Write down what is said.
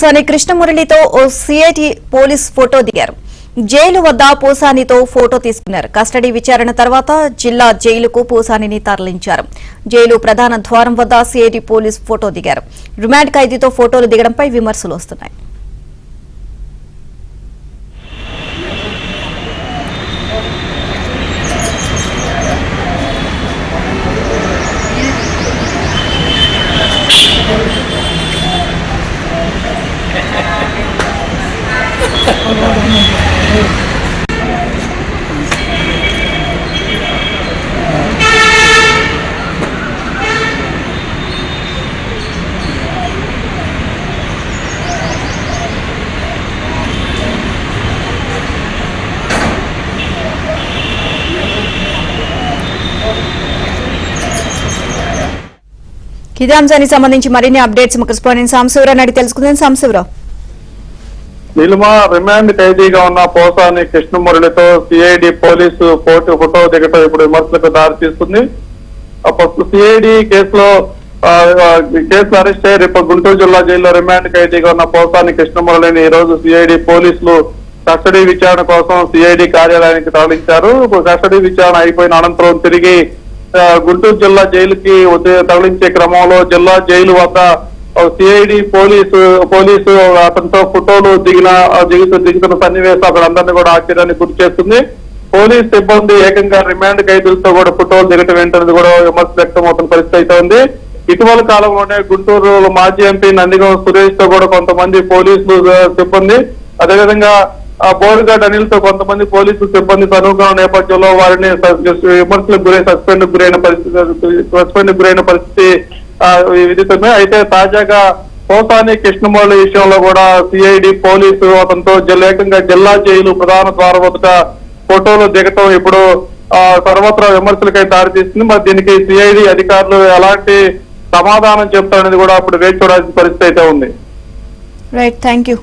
పోసాని కృష్ణమురళితో ఓ CIT police photo దిగారు. Jail వద్ద పోసానితో photo తీసుకున్నారు. కస్టడీ విచారణ తర్వాత జిల్లా జైలుకు పోసానిని తరలించారు. జైలు ప్రధాన ద్వారం వద్ద సిఐటి పోలీస్ ఫోటో దిగారు. రిమాండ్ ఖైదీతో ఫోటోలు దిగడంపై విమర్శలు వస్తున్నాయి. ఇదే అంశానికి సంబంధించి మరిన్ని అప్డేట్స్ మా కరెస్పాండెంట్ సాంశివరావు అడిగి తెలుసుకుందాం. సాంశివరావు, నిలుమ రిమాండ్ ఖైదీగా ఉన్న పోసాని కృష్ణమురళితో సిఐడి పోలీసు ఫోటో దిగటం ఇప్పుడు విమర్శలకు దారి తీస్తుంది. సిఐడి కేసులో అరెస్ట్ అయ్యి రేపు గుంటూరు జిల్లా జైల్లో రిమాండ్ ఖైదీగా ఉన్న పోసాని కృష్ణమురళిని ఈ రోజు సిఐడి పోలీసులు కస్టడీ విచారణ కోసం సిఐడి కార్యాలయానికి తరలించారు. కస్టడీ విచారణ అయిపోయిన అనంతరం తిరిగి గుంటూరు జిల్లా జైలుకి తరలించే క్రమంలో జిల్లా జైలు వద్ద సిఐడి పోలీసు అతనితో ఫోటోలు దిగుతున్న సన్నివేశం అక్కడ అందరినీ కూడా ఆశ్చర్యాన్ని గురి చేస్తుంది. పోలీస్ సిబ్బంది ఏకంగా రిమాండ్ ఖైదీలతో కూడా ఫోటోలు దిగటం ఏంటనేది కూడా విమర్శ వ్యక్తం అవుతున్న పరిస్థితి అయితే ఉంది. ఇటీవల కాలంలోనే గుంటూరు మాజీ ఎంపీ నందిగం సురేష్ తో కూడా కొంతమంది పోలీసులు సిబ్బంది, అదేవిధంగా బోరుగడ్డ అనిల్ తో కొంతమంది పోలీసు సిబ్బంది అనుగుణ నేపథ్యంలో వారిని విమర్శలకు సస్పెండ్ గురైన పరిస్థితి విదితమే. అయితే తాజాగా పోసాని కృష్ణమురళి విషయంలో కూడా సిఐడి పోలీసు అతనితో ఏకంగా జిల్లా జైలు ప్రధాన ద్వారం వద్ద ఫోటోలు దిగటం ఇప్పుడు సర్వత్రా విమర్శలకై దారితీస్తుంది. మరి దీనికి సిఐడి అధికారులు ఎలాంటి సమాధానం చెప్తారనేది కూడా ఇప్పుడు వేచి చూడాల్సిన పరిస్థితి అయితే ఉంది. Right, thank you.